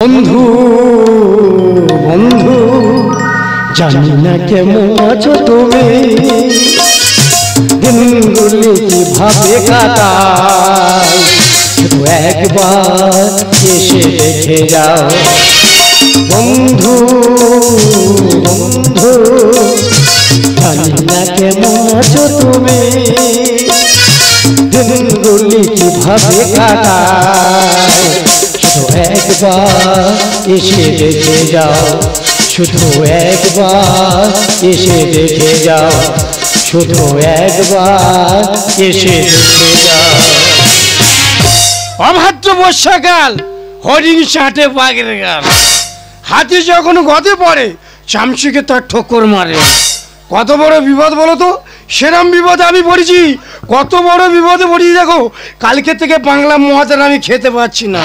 বন্ধু বন্ধু জানি না কেমন আছো তুমি, দিনগুলি কিভাবে কাটাই, শুধু একবার এসে দেখে যাও। বন্ধু বন্ধু জানি না কেমন আছো তুমি, দিনগুলি কিভাবে কাটাই, শুধু একবার এসে দেখে যাও, শুধু একবার এসে দেখে যাও, শুধু একবার এসে দেখে যাও। অভাদ্র বর্ষাকাল, হরিণ চাটে বাঘের গাল, হাতি যখন গদে পড়ে চামচিকে তার ঠোকর মারে। কত বড় বিপদ বলো তো, সেরম বিপদে আমি পড়েছি, কত বড় বিপদে পড়েছি। দেখো কালকে থেকে বাংলা মহাদের আমি খেতে পাচ্ছি না,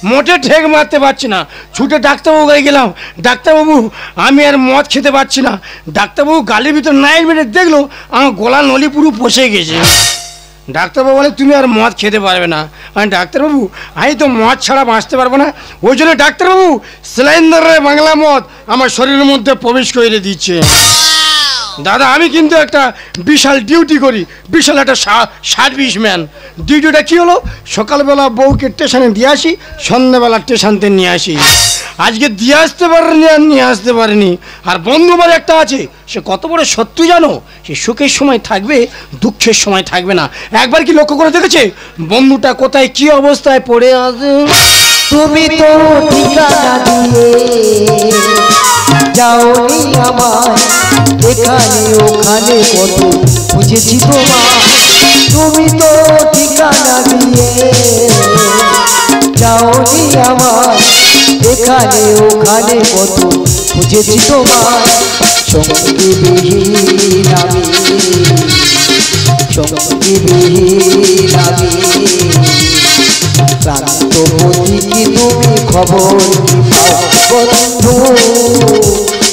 মোটে ঠেক মারতে পারছি না। ছুটে ডাক্তারবাবু গায়ে গেলাম, ডাক্তারবাবু আমি আর মদ খেতে পারছি না। ডাক্তারবাবু গালের ভিতর নাইল মেরে দেখলো আমার গলা নলি পুরো পচে গেছে। ডাক্তারবাবু বলে তুমি আর মদ খেতে পারবে না। আমি ডাক্তারবাবু আমি তো মদ ছাড়া বাঁচতে পারবো না। ওই জন্য ডাক্তারবাবু স্যালাইন ধরে বাংলা মদ আমার শরীরের মধ্যে প্রবেশ করে দিচ্ছে। দাদা আমি কিন্তু একটা বিশাল ডিউটি করি, বিশাল একটা সার্ভিস ম্যান। ডিউটিটা কী হলো, সকালবেলা বউকে স্টেশনে দিয়ে আসি, সন্ধ্যাবেলা স্টেশনতে নিয়ে আসি। আজকে দিয়ে আসতে পারেনি আর নিয়ে আসতে পারেনি। আর বন্ধু আমার একটা আছে, সে কত বড় শত্রু জানো, সে সুখের সময় থাকবে দুঃখের সময় থাকবে না। একবার কি লক্ষ্য করে দেখেছে বন্ধুটা কোথায় কি অবস্থায় পড়ে আছে? তুমি তো ঠিকানা দিয়ে যাওনি আমায়, এখানে ওখানে কত বুঝেছি তোমায়। তুমি তো ঠিকানা দিয়ে যাওনি আমায়, এখানে ওখানে কত বুঝেছি তোমায়। সঙ্গীবিহীন আমি, সঙ্গীবিহীন আমি, ক্লান্ত প্রতীকী তুমি খবর কি পাও? বন্ধু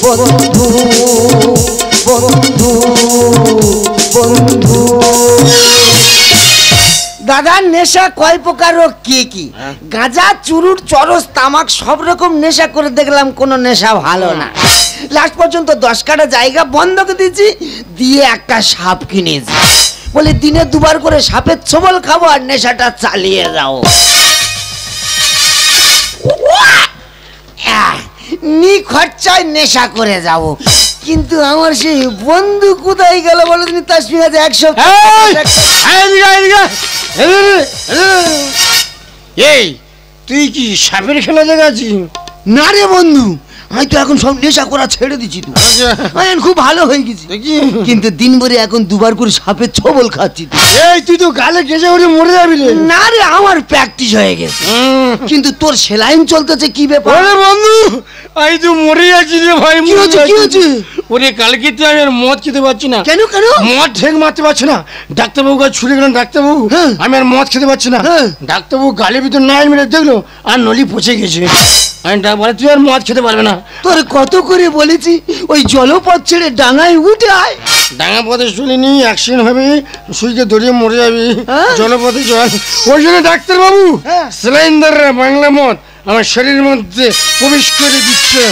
বন্ধু বন্ধু বন্ধু। দাদা নেশা কয় প্রকার ও কি কি? গাঁজা, চুরুট, চরস, তামাক সব রকম নেশা করে দেখলাম, কোনো নেশা ভালো না। লাস্ট পর্যন্ত 10 কাঠা জায়গা বন্ধক দিয়েছি, দিয়ে একটা সাপ কিনেছি। বলে দিনে 2 বার করে সাপের ছোবল খাবো আর নেশাটা চালিয়ে যাও। নি খরচায় নেশা করে যাব। কিন্তু আমার সেই বন্ধু কোথায় গেল বলো তুমি? তার সঙ্গে 1 সপ্তাহ। এই তুই কি সাপের খেলা দেখাচ্ছিস? না রে বন্ধু, আমি তো এখন সব নেশা করা ছেড়ে দিচ্ছি। তো আমি খুব ভালো হয়ে গেছি, কিন্তু দিন ভরে এখন 2 বার করে সাপের ছোবল খাচ্ছি। এই তুই তো গালে কেঁচে উঠে মরে যাবি রে। না রে, আমার প্র্যাকটিস হয়ে গেছে। কিন্তু তোর সেলাইন চলতেছে, কি ব্যাপার? ওরে বন্ধু আমি তো মরে যাচ্ছি রে ভাই। কি হচ্ছে কি হচ্ছে? ওরে কালকে তুই আমি আর মদ খেতে পারছি না। কেন কেন? মদ ঠেক মারতে পারছি না। ডাক্তারবাবু কাছে ছুটে গেলাম, ডাক্তারবাবু আমি আর মদ খেতে পারছি না। ডাক্তারবাবু গালের ভিতর নাইল মেরে দেখলো আর নলি পচে গেছে। আমি বলে তুই আর মদ খেতে পারবে না। তোর কত করে বলেছি ওই জলপথ ছেড়ে ডাঙায় উঠে আয়। ডাঙা পথে শুনিনি, অ্যাক্সিডেন্ট হবে, সুইকে দড়িয়ে মরে যাবি, জলপথে জল। ওই জন্য ডাক্তারবাবু স্যালাইন ধরে বাংলা মদ আমার শরীরের মধ্যে প্রবেশ করে দিচ্ছে।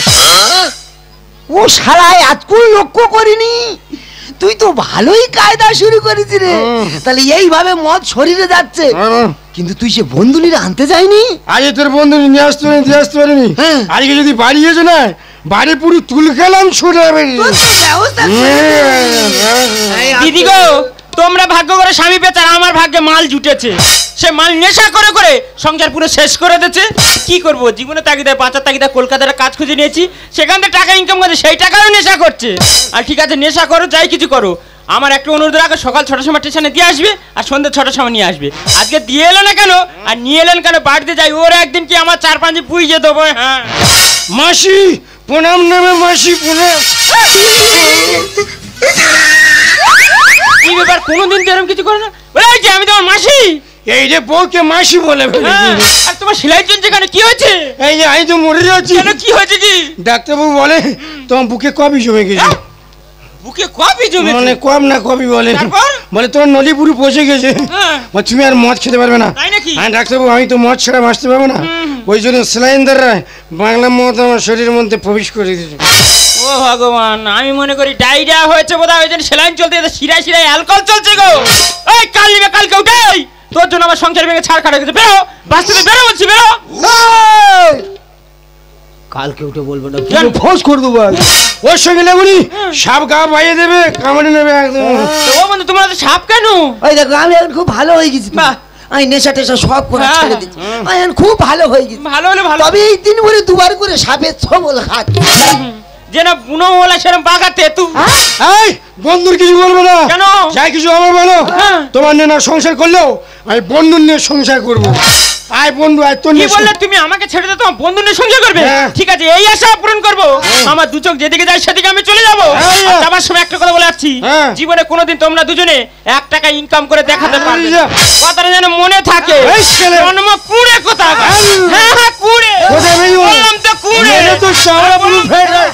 ও শালায় আজকুল লক্ষ্য করিনি, তুই তো ভালোই কায়দা শুরু করেছিস রে। তাহলে এইভাবে মদ শরীরে যাচ্ছে, কিন্তু তুই সে বন্ধুনিরা আনতে যায়নি? আজকে তোর বন্ধু নিয়ে আসতে পারিনি। আজকে যদি বাড়ি এসে না বাড়ি পুরো তুল খেলাম ছুটে যাবে। দিদি গো, তোমরা ভাগ্য করে স্বামী পেয়েছ, আমার ভাগ্যে মাল জুটেছে। সে মাল নেশা করে করে সংসার পুরো শেষ করে দিয়েছে। কি করব, জীবনে তাগিদায় বাঁচার তাগিদায় কলকাতার কাজ খুঁজে নিয়েছি, সেখান থেকে টাকা ইনকাম করছে, সেই টাকাও নেশা করছে। আর ঠিক আছে নেশা করো, যাই কিছু করো, আমার একটা অনুরোধ রাখো, সকাল 6টার সময় স্টেশনে দিয়ে আসবে আর সন্ধ্যে 6টার সময় নিয়ে আসবে। আজকে দিয়ে এলো না কেন আর নিয়ে এলেন কেন, বাড়িতে যাই, ওর একদিন কি আমার 4-5 পুইজে দেবো। হ্যাঁ মাসি প্রণাম নেবে, মাসি প্রণাম। কি ব্যাপার, কোনোদিন তো এরকম কিছু করে না? বলে আমি তোমার মাসি। এই যে বউকে মাসি বলে। আর তোমার সেলাই চলছে কেন, কি হয়েছে? এই যে আমি তো মরে যাচ্ছি। কেন, কি হয়েছে? কি ডাক্তারবাবু বলে তোমার বুকে কবি জমে গেছে। বুকে কবি জমে? মানে কম না কবি বলে। বলে তোমার নলি পুরো পচে গেছে, তুমি আর মদ খেতে পারবে না। তাই নাকি? ডাক্তারবাবু আমি তো মদ ছাড়া বাঁচতে পারবো না। ওই জন্য স্যালাইন দ্বারা বাংলা মত আমার শরীরের মধ্যে প্রবেশ করে দিয়েছে। ও ভগবান, আমি মনে করি ডায়রিয়া হয়েছে বোধহয়, ওই জন্য সেলাইন চলতে শিরায় শিরায় অ্যালকোহল চলছে গো। এই কাল নিবে, কালকে উঠে তোর জন্য আমার সংসার ভেঙে ছাড় খাড়া গেছে। বেরো বাস্তবে, বেরো বলছি, বেরো। কালকে উঠে বলবো না, কেন? ফোঁস করে দেবো। ওর সঙ্গে লেবুনি সাপ গা বাইয়ে দেবে, কামড়ে নেবে একদম। তো ও বন্ধু, তোমার তো সাপ কেন? ওই দেখো আমি এখন খুব ভালো হয়ে গেছি। বাহ। আমি নেশা টেশা সব করে হ্যাঁ, ছেড়ে দিচ্ছি। আমি এখন খুব ভালো হয়ে গেছি। ভালো হলে ভালো, তবে এই দিন ভরে দুবার করে সাপের ছবল খাচ্ছি। যেন বুনো ওলা সেরকম বাগাতে তুই। এই বন্ধুর কিছু বলবো না, কেন? যাই কিছু আমার বলো। হ্যাঁ। তোমার নিয়ে না সংসার করলেও আমি বন্ধুর নিয়ে সংসার করবো। আয় বন্ধু, আয় তোর কি নিয়ে বললে তুমি? আমাকে ছেড়ে দিয়ে তোমার বন্ধু নিয়ে সংসার করবে? হ্যাঁ। ঠিক আছে, এই আশা পূরণ করবো। আমার দু চোখ যেদিকে যায় সেদিকে আমি চলে যাবো। হ্যাঁ। আর যাবার সময় একটা কথা বলে যাচ্ছি, হ্যাঁ। জীবনে কোনোদিন তোমরা দুজনে 1 টাকা ইনকাম করে দেখাতে পারবে না। যা। কথাটা যেন মনে থাকে। এই ছেলে। জন্ম কুড়ে কোথা? হ্যাঁ হ্যাঁ, কুড়ে। কোথায় বেরিয়ে বল? বললাম তো কুড়ে। মেরে তো চামড়া পুরো ফেটে।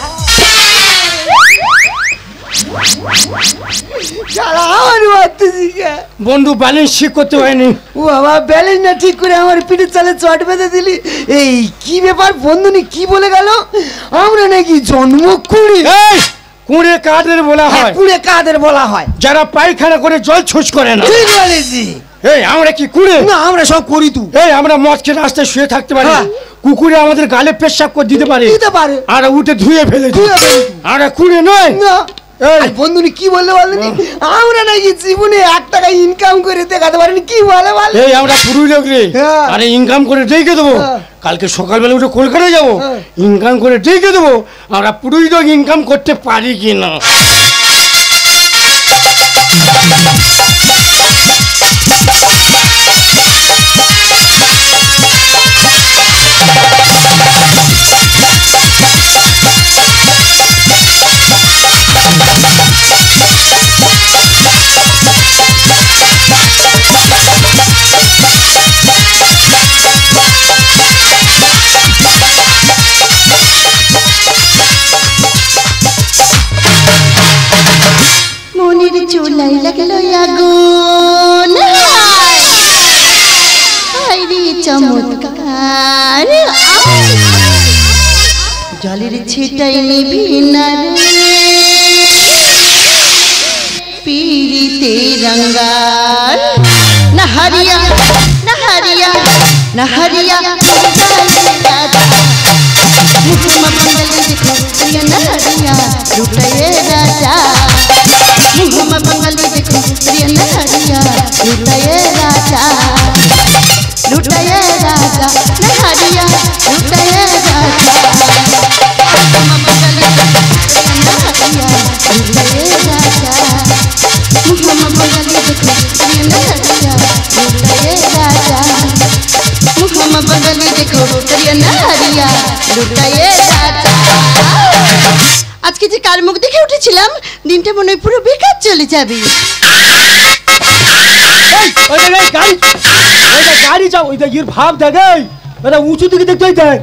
শালা আমার মারতেছি কে? বন্ধু ব্যালেন্স ঠিক করতে হয়নি। ও বাবা, ব্যালেন্স না ঠিক করে আমার পিঠের চালে চট বেঁধে দিলি। এই কি ব্যাপার, বন্ধুনি কি বলে গেল? আমরা নাকি জন্ম কুড়ি? এই কুড়ে কাদের বলা হয়? কুড়ে কাদের বলা হয়? যারা পায়খানা করে জল ছুঁচ করে না। ঠিক বলেছি। এই আমরা কি কুড়ে? না, আমরা সব করি তু। এই আমরা মদ খেয়ে রাস্তায় শুয়ে থাকতে পারি, হ্যাঁ। কুকুরে আমাদের গালে পেশাব করে দিতে পারে, দিতে পারে। আর উঠে ধুয়ে ফেলে দিই। ধুয়ে ফেলে দিই। আমরা কুড়ে নয়। না। এই আর বন্ধুনি কি বললে বলেনি? আমরা নাকি জীবনে 1 টাকা ইনকাম করে দেখাতে পারিনি। কি বলে বল? এই আমরা পুরুই লোক রে, হ্যাঁ। আরে ইনকাম করে ডেকে দেবো। হ্যাঁ। কালকে সকালবেলা উঠে কলকাতায় যাবো, হ্যাঁ। ইনকাম করে ডেকে দেবো আমরা পুরুই লোক ইনকাম করতে পারি কিনা। মনের চুলাই লাগলো আগুন, হায় রে চমৎকার, জলের ছিটাই নিভি না রে, পীড়িতে রঙ্গার নাহারিয়া নাহারিয়া নাহারিয়া मुझमा बंगल देखो प्रिय नहरिया लुटाए राजा, मुझमा बंगल देखो प्रिय नहरिया लुटाए राजा, लुटाए राजा नहरिया लुटाए राजा, मुझमा बंगल देखो प्रिय नहरिया लुटाए राजा, मुझमा बंगल देखो प्रिय नहरिया लुटाए राजा, मुझमा बंगल देखो प्रिय नहरिया लुटाए राजा। আজকে যে কার মুখ দেখে উঠেছিলাম, দিনটা মনে হয় পুরো বেকার চলে যাবে। গাড়ি যাও, ওই দেখ ভাব দেখ, দাদা উঁচু দিকে দেখতে দেখ।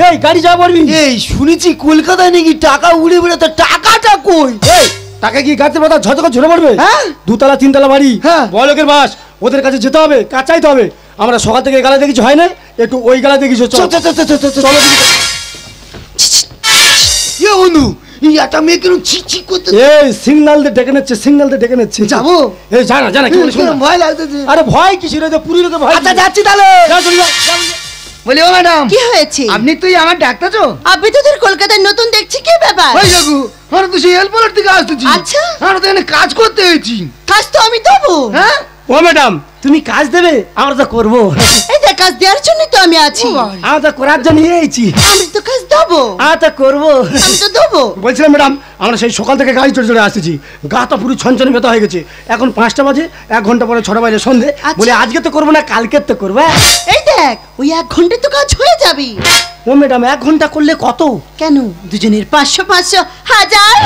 এই গাড়ি যা পারবি? এই শুনেছি কলকাতায় নাকি টাকা উড়ে বেড়ে, তো টাকাটা কই? এই টাকা কি গাছে পাতা ঝড় ঝরে পড়বে? হ্যাঁ। 2 তলা 3 তলা বাড়ি, হ্যাঁ। বড়লোকের বাস, ওদের কাছে যেতে হবে, কাচাইতে হবে। আমরা সকাল থেকে গালা দেখেছি, হয় না? একটু ওই গালা দেখেছি, চলো চলো। এ বন্ধু, এই একটা মেয়ে কেন ছি ছি করতে? এই সিগন্যাল দিয়ে ডেকে নিচ্ছে, সিগন্যাল দিয়ে ডেকে নিচ্ছে। যাবো? এই জানা জানা কি বলিস? ভয় লাগতেছে। আরে ভয় কিছু রে, পুরী লোকে ভয়। আচ্ছা যাচ্ছি তাহলে। যা, চলে যা। বলি ও ম্যাডাম, কি হয়েছে? আপনি তুই আমার ডাক্তার তো? আপনি তো তোর কলকাতায় নতুন দেখছি, কি ব্যাপার? ওই দেখু, আমরা তো সেই হেল্পার থেকে আসতেছি। আচ্ছা। আমরা তো এখানে কাজ করতে হয়েছি। কাজ তো আমি দেবো। হ্যাঁ, ও ম্যাডাম, তুমি কাজ দেবে, আমরা তো করবো। এই দেখ, কাজ দেওয়ার জন্য তো আমি আছি। আমরা তো করার জন্য এসেছি, আমি তো কাজ দেবো, আমরা তো করবো। আমি তো দেবো। বলছিলাম ম্যাডাম, আমরা সেই সকাল থেকে গাড়ি চড়ে চড়ে আসতেছি, গা তো পুরো ছনছনে ব্যথা হয়ে গেছে। এখন 5টা বাজে, 1 ঘন্টা পরে 6টা বাজে সন্ধে। আচ্ছা। বলে আজকে তো করবো না, কালকে তো করবো। এই দেখ, ওই 1 ঘন্টায় তো কাজ হয়ে যাবে। ও ম্যাডাম, 1 ঘন্টা করলে কত? কেন, দুজনের 500 500 1000।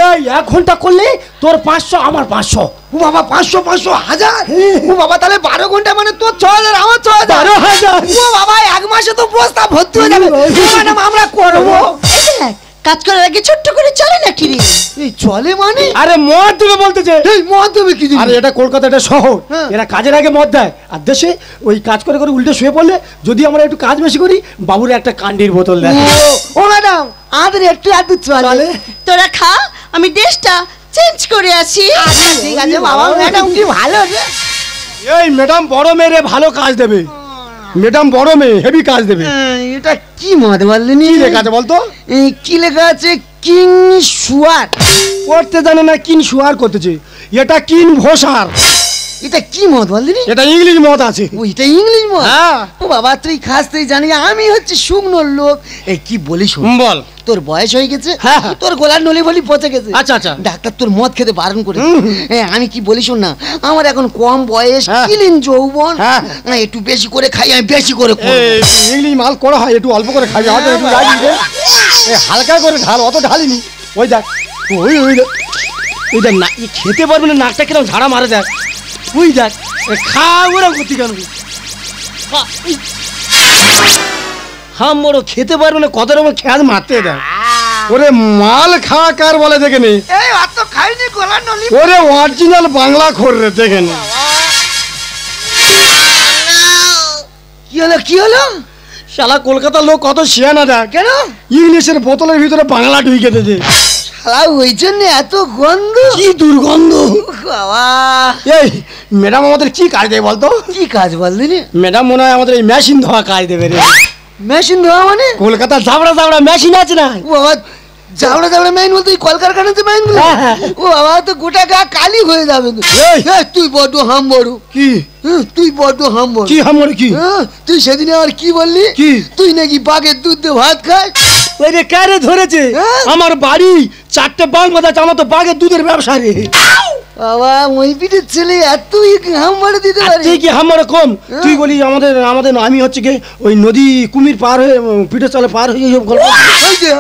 এই 1 ঘন্টা করলে তোর 500, আমার 500। ও বাবা, 500 500 1000। ও বাবা, তাহলে 12 ঘন্টা মানে তোর 6000, আমার 6000। 12,000। ও বাবা, 1 মাসে তো বস্তা ভর্তি হয়ে যাবে। ও ম্যাডাম, আমরা করবো। এই দেখ, কাজ করার আগে ছোট্ট করে চলে নাকি রে? এই চলে মানে? আরে মদ দেবে বলতেছে। এই মদ দেবে কি আরে এটা কলকাতা, এটা শহর, হ্যাঁ। এরা কাজের আগে মদ দেয়। আর দেশে ওই কাজ করে করে উল্টে শুয়ে পড়লে যদি আমরা একটু কাজ বেশি করি, বাবুর একটা কান্ডির বোতল দেয়। ও ম্যাডাম, আমাদের একটু আধটু চলে। তোরা খা, আমি ড্রেসটা চেঞ্জ করে আসি। আচ্ছা ঠিক আছে বাবা, ম্যাডাম কি ভালো রে। এই ম্যাডাম বড় মেয়ে ভালো কাজ দেবে, ম্যাডাম বড় মেয়ে হেভি কাজ দেবে। এটা কি মদ বললেন? কি লেখা আছে বলতো? কি লেখা আছে? King sour. পড়তে জানে না, কিন শুয়ার করতেছে। এটা কিন ভোসার। এটা কি মদ বললেন? এটা ইংলিশ মদ আছে। ওইটা ইংলিশ মদ? হ্যাঁ। ও বাবা, তুই খাস তুই জানি, আমি হচ্ছে শুকনো লোক। এই কি বলিস, বল। তোর বয়স হয়ে গেছে, হ্যাঁ। তোর গলার নলি ফলি পচে গেছে। আচ্ছা আচ্ছা। ডাক্তার তোর মদ খেতে বারণ করে। আমি কি বলি শোন না, আমার এখন কম বয়স, হ্যাঁ। কিলিন যৌবন, হ্যাঁ। একটু বেশি করে খাই, আমি বেশি করে খাবো। এই ইংলিশ মাল করা হয়, একটু অল্প করে খাবি, হয়তো একটু রাখবি রে। এই হালকা করে ঢাল, অত ঢালিনি। ওই দেখ, ওই ওই দেখ, ওই দেখ না, খেতে পারবে না, নাকটা কিরকম ঝাড়া মারে দেখ। ওই দেখ, খা ওরা করতে কেন? হাম বড় খেতে পারবে না, কত রকম খেয়াল মারতে দেখ। ওরে মাল খাওয়া কার বলে দেখে নে। এই অত খাইনি, গলার নলি। ওরে অরিজিনাল বাংলা খোর রে, দেখে নে। কি হলো কি হলো? শালা কলকাতার লোক কত শিয়ানা দেখ। কেন? ইংলিশের বোতলের ভিতরে বাংলা ঢুকে দিয়েছে। শালা ওই জন্য এত গন্ধ। কি দুর্গন্ধ। বাবা, এই ম্যাডাম আমাদের কি কাজ দেবে বলতো? কি কাজ বললি? ম্যাডাম মনে হয় আমাদের এই মেশিন ধোয়া কাজ দেবে রে। মেশিন ধোয়া মানে? কলকাতা জাবড়া জাবড়া মেশিন আছে না? ও বাবা, জাবড়া জাবড়া মেইন বলতে কলকারখানাতে মেইন গুলো? হ্যাঁ, হ্যাঁ। ও বাবা, তো গোটা গা কালি হয়ে যাবে তো। এই! এই, তুই বড্ড হাম বড়। কি তুই বড্ড হাম বড়। কি আমার কি? তুই সেদিনে আর কি বললি? কি? তুই নাকি বাঘের দুধ দিয়ে ভাত খাস। ওই রে কারে ধরেছে? হ্যাঁ? আমার বাড়ি 4টে বাঘ বাঁধা আছে, আমার তো বাঘের দুধের ব্যবসা রে। বাবা, ওই পিঠের ছেলে এত হাম মারে দিতে আর পারে? তুই কি আমার কম? তুই বলি আমাদের আমাদের আমি হচ্ছে কি ওই নদী কুমির পার হয়ে পিঠে চলে পার হয়ে এইসব গল্প। ওই যে,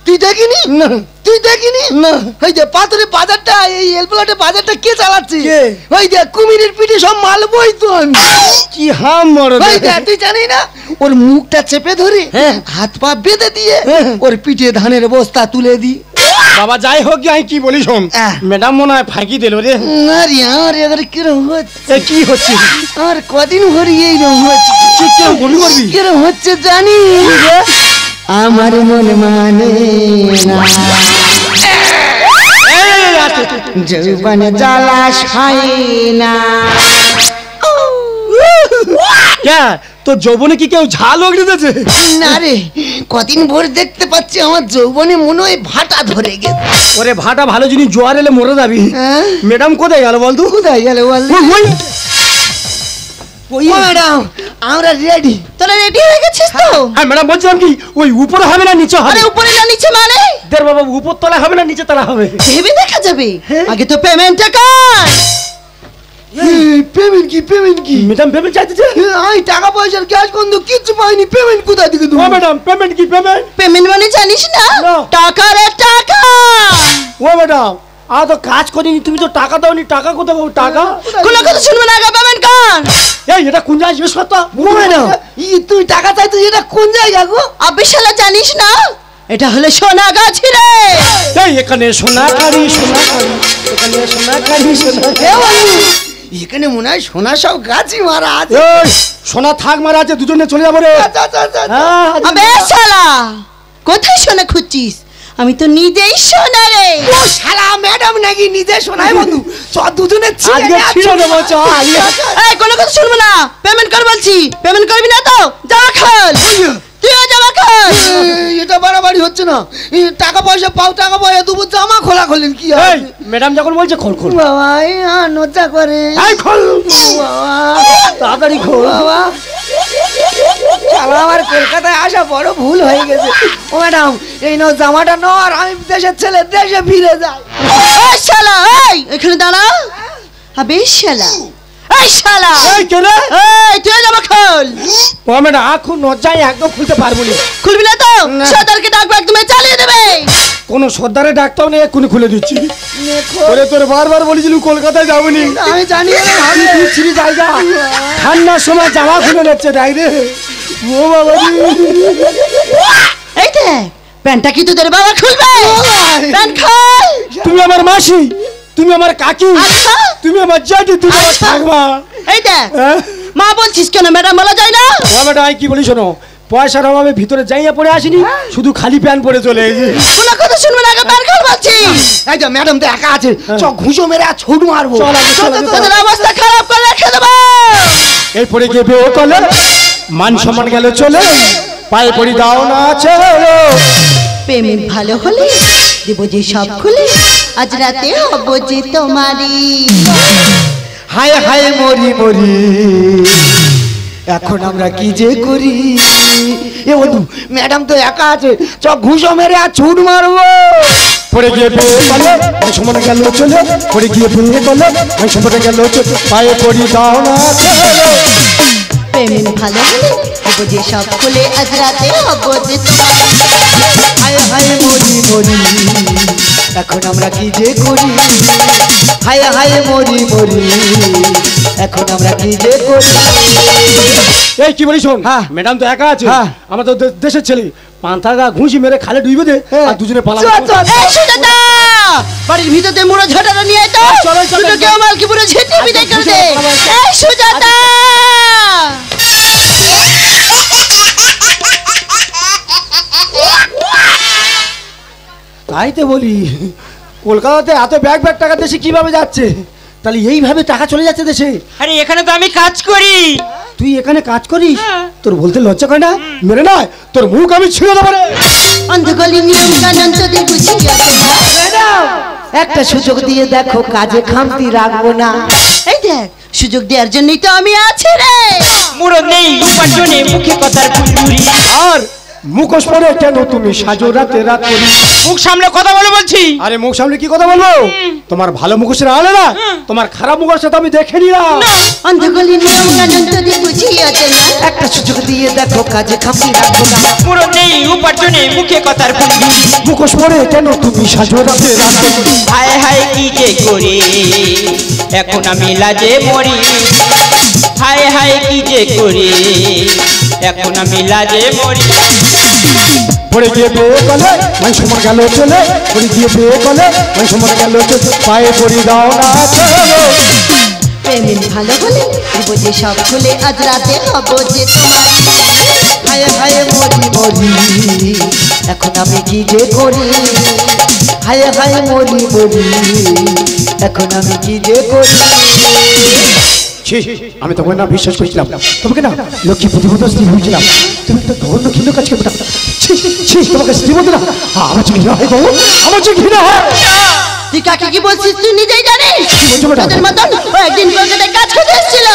তুই দেখিনি? না তুই দেখিনি? না। ওই যে পাথরের বাজারটা, এই এলপোলাটের বাজারটা কে চালাচ্ছে? কে? ওই যে কুমিরের পিঠে সব মাল বই তো আমি। কি হাম মরে ওই যে, তুই জানি না, ওর মুখটা চেপে ধরে হ্যাঁ। হাত পা বেঁধে দিয়ে হ্যাঁ। ওর পিঠে ধানের বস্তা তুলে দি। বাবা যাই হোক কি আমি কি বলি শোন, ম্যাডাম মনে হয় ফাঁকি দিল রে। আরে আমার এবারে কিরম হচ্ছে, এ কি হচ্ছে? আর কদিন ভরি এইরকম হচ্ছে। কি কেউ বমি করবি? কিরম হচ্ছে জানি, আমার মন মানে না, এই, আচ্ছা, যৌবন জ্বালা খাই না। কে তোর যৌবনে কি কেউ ঝাল ওগড়ে দিয়েছে? না রে, কদিন ভোর দেখতে পাচ্ছি আমার যৌবনে মনে হয় ভাটা ধরে গেছে। ওরে ভাটা ভালো জিনিস, জোয়ার এলে মরে যাবি। হ্যাঁ? ম্যাডাম কোথায় গেল বলতো? কোথায় গেল বল? ম্যাডাম, আমরা রেডি। তোরা রেডি হয়ে গেছিস তো? হ্যাঁ ম্যাডাম, বলছিলাম কি ওই উপরে হবে না নিচে হবে? আরে উপরে না নিচে মানে? দের বাবা, উপর তলা হবে না নিচে তলা হবে? ভেবে দেখা যাবে, আগে তো পেমেন্টটা কর। পেমেন্ট কি? পেমেন্ট কি? ম্যাডাম পেমেন্ট চাইতেছে? আমি টাকা পয়সার ক্যাশ বন্ধ কিচ্ছু পাইনি, পেমেন্ট কোথা থেকে ও দেবো? ম্যাডাম পেমেন্ট কি? পেমেন্ট পেমেন্ট মানে জানিস না? না। টাকা রে টাকা। ও ম্যাডাম আর তো কাজ করিনি, তুমি তো টাকা দাওনি, টাকা কোথায় পাবো টাকা? কোনো কথা শুনবে না, আগে পেমেন্ট কর। এই এটা কোন জায়গায় জিজ্ঞেস করতো? ও ম্যাডাম, তুই টাকা চাইতো, এটা কোন জায়গা গো? আবে শালা জানিস না, এটা হলো সোনাগাছি রে। এই এখানে সোনাকারি সোনাকারি, এখানে সোনাকারি সোনাকারি। এ বাবু, এখানে মনে হয় সোনা সব গাছি মারা আছে। এই সোনা থাক মারা আছে, দুজনে চলে যাবো রে। আচ্ছা, আচ্ছা, আচ্ছা, আচ্ছা। হ্যাঁ, আবে শালা, কোথায় সোনা খুঁজছিস? আমি তো নিজেই সোনা রে। ও শালা, ম্যাডাম নাকি নিজে শোনায় বন্ধু, চ দুজনে আজকে ছিঁড়ে দেবো, চ, আজকে। এই কোনো কথা শুনবো না, পেমেন্ট কর বলছি। পেমেন্ট করবি না তো জামা খোল, তুইও জামা খোল। এটা বাড়াবাড়ি হচ্ছে না, টাকা পয়সা পাও, টাকা পয়সা দেবো, জামা খোলা খোলেন কি এই হয়? ম্যাডাম যখন বলছে খোল খোল, বাবা, নচা করে। এই খোল বাবা, তাড়াতাড়ি খোল। বাবা, শালা, আমার কলকাতায় আসা বড় ভুল হয়ে গেছে। ও ম্যাডাম, এই নাও জামাটা নাও, আর আমি দেশের ছেলে, দেশে ফিরে যাই। এই শালা, এই এখানে দাঁড়া। আবে শালা, এই শালা, এই কে রে? এই তুইও জামা খোল। ও ম্যাডাম এখন নজ্জায় একদম খুলতে পারবো না। খুলবি না তো? না। সর্দারকে ডাকবো, একদম চালিয়ে দেবে। কোনো সর্দারে ডাকতেও নেই, এক্ষুনি খুলে দিচ্ছি। ওরে তোর বারবার বলেছিলু কলকাতায় যাবনি, আমি জানি না ভাবে। ছিড়ি জায়গা ঠান্ডার সময় জামা খুলে নিচ্ছে, দেখ রে। ও বাবা রে। এই দেখ, প্যান্টটা কি তোদের বাবা খুলবে? প্যান্ট খোল। তুমি আমার মাসি, তুমি আমার কাকি, আচ্ছা। তুমি আমার জ্যাঠি, তুমি আমার আচ্ছা। ঠাকুমা। এই দেখ, হ্যাঁ? মা বলছিস কেন? ম্যাডাম বলা যায় না? ও ম্যাডাম আমি কি বলি শোনো, পয়সার অভাবে ভিতরে যাইয়া পড়ে আসিনি, শুধু খালি প্যান্ট পরে চলে এসেছি। কোনো কথা শুনবে না, আগে প্যান্ট খোল বলছি। এই যে ম্যাডাম তো একা আছে, চ ঘুষো মেরে আর ছুট মারবো। চল আগে, চল আগে, চল। তোদের অবস্থা খারাপ করে রেখে দেবো। এরপরে গিয়ে বিয়ে করলে মান সম্মান গেল চলে, পায়ে পড়ি দাও না চলো। পেমেন্ট ভালো হলে দেবো যে সব খুলে, আজ রাতে হবো যে তোমারই। হায় হায় মরি মরি, এখন আমরা কি যে করি। এ বন্ধু ম্যাডাম তো একা আছে, চ ঘুষো মেরে আর ছুট মারবো। পরে গিয়ে বিয়ে করলে মান সম্মান গেল চলে, পরে গিয়ে বিয়ে করলে মান সম্মান গেল চলে, পায়ে পড়ি দাও না চলো। পেমেন্ট ভালো হলে দেবো যে সব খুলে, আজ রাতে হবো যে তোমারই। হায় হায় মরি মরি, এখন আমরা কি যে করি। হায় হায় মরি মরি, এখন আমরা কি যে করি। এই কি বলি শোন, হ্যাঁ। ম্যাডাম তো একা আছে, হ্যাঁ। আমরা তো দেশের ছেলে, পান্থা গা ঘুষি মেরে খালে ডুইবে দে, আর দুজনে পালাবো। চল, চল। এই সুজাতা, বাড়ির ভিতরে মুড়ো ঝাঁটাটা নিয়ে আয় তো। চলো, চলো, দুটো কেউ মালকি পুরো ঝেঁটে বিদায় করে দে। এই সুজাতা, তাই তো বলি, কলকাতাতে এত ব্যাগ ব্যাগ টাকা দেশে কিভাবে যাচ্ছে, তাহলে এইভাবে টাকা চলে যাচ্ছে দেশে। আরে এখানে তো আমি কাজ করি। তুই এখানে কাজ করিস, হ্যাঁ। তোর বলতে লজ্জা করে না? মেরে না তোর মুখ আমি ছিঁড়ে দেবো রে। অন্ধকলি নিয়ম কানুন তোদের বুঝিয়ে ম্যাডাম একটা সুযোগ দিয়ে দেখো, কাজে খামতি রাখবো না। এই দেখ, সুযোগ দেওয়ার জন্যই তো আমি আছি রে। মুরদ নেই উপার্জনে মুখে কথার ফুলঝুরি। আর মুখোশ পরে কেন তুমি সাজো রাতে রাত করি? মুখ সামলে কথা বলে বলছি। আরে মুখ সামনে কি কথা বলবো? তোমার ভালো মুখোশের আলে না, তোমার খারাপ মুখোশটা তো আমি দেখে নিলাম। অন্ধকলি নিয়ম কানুন তোদের বুঝিয়ে না। একটা সুযোগ দিয়ে দেখো, কাজে খামতি রাখবো না। মুরদ নেই উপার্জনে মুখে কথার ফুলঝুরি। মুখোশ পরে কেন তুমি সাজো রাতে রাত করি? হায় হায় কি যে করি, এখন আমি লাজে মরি। হায় হায় কি যে করি, এখন আমি লাজে মরি। পরে গিয়ে বিয়ে করলে মান সম্মান গেল চলে, পরে গিয়ে বিয়ে করলে মান সম্মান গেল চলে, পায়ে পড়ি দাও না চলো। পেমেন্ট ভালো হলে দেবো যে সব খুলে, আজ রাতে হবো যে তোমারই। হায় হায় মরি মরি, এখন আমি কি যে করি। হায় হায় মরি মরি, এখন আমি কি যে করি। ছি, আমি তোমাকে না বিশ্বাস করেছিলাম, তোমাকে না লক্ষ্মী প্রতিপদ স্ত্রী ভেবেছিলাম, তুমি একটা ধর্ম ঘৃণ্য কাজ করবে না। ছি ছি, তোমাকে স্ত্রী বলতে না আমার যে ঘৃণা হয় গো, আমার যে ঘৃণা হয়। তুই কাকে কি বলছিস তুই নিজেই জানিস? বলছো ম্যাডাম? তোদের মতন ও একদিন কলকাতায় কাজ করতে এসেছিল,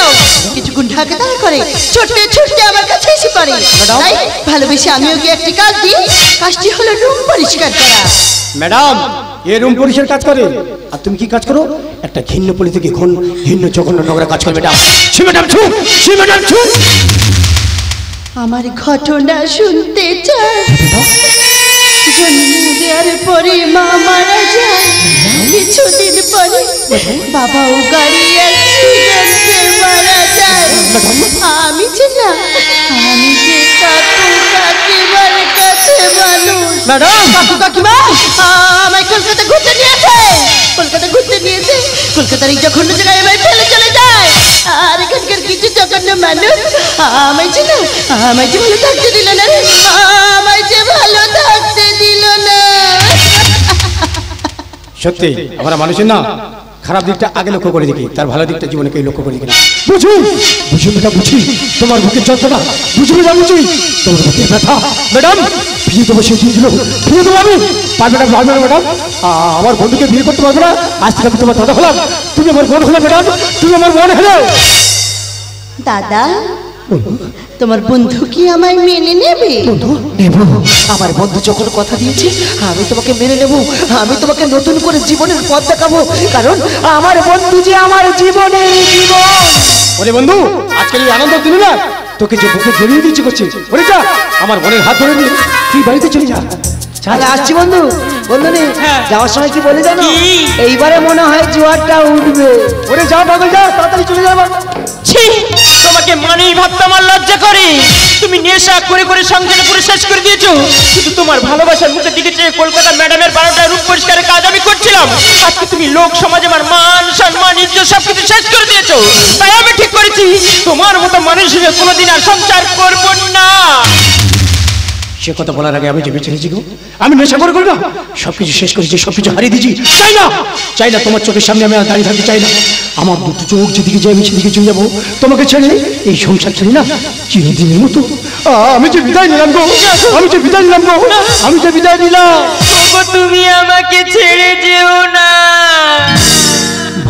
কিছুক্ষণ ঢাকে তাড়া করে ছুটতে ছুটতে আমার কাছে এসে পড়ে। তাই ভালোবেসে আমিও গিয়ে একটি কাজ দিই, কাজটি হলো রুম পরিষ্কার করা। ম্যাডাম এ রুম পরিষ্কার কাজ করে, আর তুমি কি কাজ করো? একটা ঘৃণ্য পলি থেকে ঘৃণ্য জঘন্য নোংরা কাজ করে ম্যাডাম। ছি ম্যাডাম ছু, ছি ম্যাডাম ছু। আমার ঘটনা শুনতে চায়, জন্ম দেওয়ার পরে মা মারা যায়, কিছুদিন পরে বাবাও গাড়ি অ্যাক্সিডেন্টে মারা যায়। আমি যে না, আমি যে কাকু কাকিমার কাছে মানুষ। ম্যাডাম কাকু কাকিমা আমায় কলকাতা ঘুরতে নিয়েছে, কলকাতা ঘুরতে নিয়েছে। কলকাতার এই জঘন্য জায়গায় আমায় ফেলে চলে যায়, আর এখানকার কিছু জঘন্য মানুষ আমায় যে না, আমায় যে ভালো থাকতে দিল না রে, আমায় যে ভালো থাকতে দিল না। সত্যি আমরা মানুষের না খারাপ দিকটা আগে লক্ষ্য করে দেখি, তার ভালো দিকটা জীবনে কেউ লক্ষ্য করে দেখি না। বুঝি বুঝি ম্যাডাম বুঝি, তোমার বুকের যন্ত্রণা বুঝি ম্যাডাম, বুঝি তোমার বুকের ব্যথা ম্যাডাম। ফিরে দেবো সেই দিনগুলো, ফিরে দেবো আমি। পারবে না পারবে না ম্যাডাম, আমার বন্ধুকে বিয়ে করতে পারবে না। আজ থেকে আমি তোমার দাদা হলাম, তুমি আমার বোন হলে ম্যাডাম, তুমি আমার বোন হলে। দাদা, তোমার বন্ধু কি আমায় মেনে নেবে? বন্ধু নেব, আমার বন্ধু যখন কথা দিয়েছে আমি তোমাকে মেনে নেব, আমি তোমাকে নতুন করে জীবনের পথ দেখাবো, কারণ আমার বন্ধু যে আমার জীবনের জীবন। ওরে বন্ধু, আজকের এই আনন্দ দিনে না তোকে যে বুকে জড়িয়ে দিচ্ছি করছে, ওরে যা আমার বোনের হাত ধরে নিয়ে তুই বাড়িতে চলে যা। তাহলে আসছি বন্ধু। বন্ধু নে হ্যাঁ। যাওয়ার সময় কি বলে জানো? কি? এইবারে মনে হয় জোয়ারটা উঠবে। ওরে যা পাগল যা, তাড়াতাড়ি চলে যা। ছি ছি, তোমাকে মানেই ভাবতে আমার লজ্জা করে। তুমি নেশা করে করে সংসারে পুরো শেষ করে দিয়েছো। কিন্তু তোমার ভালোবাসার মুখে দিকে চেয়ে কলকাতা ম্যাডামের 12টা রূপ পরিষ্কারের কাজ আমি করছিলাম। আজকে তুমি লোক সমাজে আমার মান সম্মান ইজ্জত সবকিছু শেষ করে দিয়েছো। তাই আমি ঠিক করেছি তোমার মতো মানুষের সঙ্গে কোনোদিন আর সংসার করব না। সে কথা বলার আগে আমি যে বেঁচে গেছি গো, আমি নেশা করে করি না, সবকিছু শেষ করেছি, সবকিছু হারিয়ে দিয়েছি। চাই না তোমার চোখের সামনে আমি আর দাঁড়িয়ে থাকতে চাই না। আমার দুটো চোখ যেদিকে যায় আমি সেদিকে চলে যাবো। তোমাকে ছেড়ে এই সংসার ছেড়ে না চিরদিনের মতো আমি যে বিদায় নিলাম গো, আমি যে বিদায় নিলাম গো, আমি যে বিদায় নিলাম। তবু তুমি আমাকে ছেড়ে যেও না।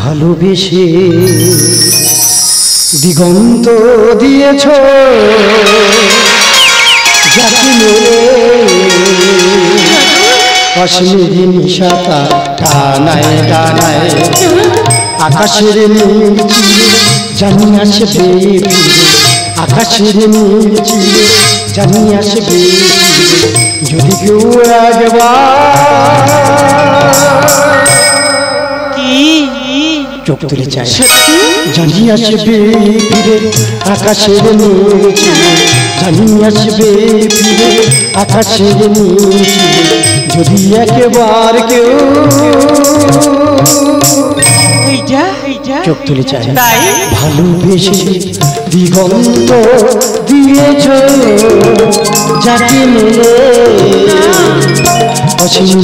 ভালোবেসে দিগন্ত দিয়েছ যাকে কাশ্মীরি নিশাতা ডানায় ডানায় আকাশের নীল চিরে জানি আসবে ফিরে, আকাশের নীল চিরে জানি আসবে ফিরে, যদি কেউ একবার চোখ তুলে চায় জানি আসবে ফিরে, আকাশের নীল চিরে জানি আসবে ফিরে, আকাশের নীল চিরে, যদি একবার কেউ চোখ তুলে চায়। ভালোবেসে দিগন্ত দিয়েছ যাকে মেলে অসীম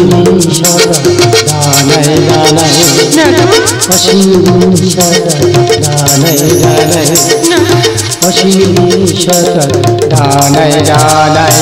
সাদা ডানায় ডানায়, অসীম সাদা ডানায় ডানায়, অসীম সাদা ডানায় ডানায়।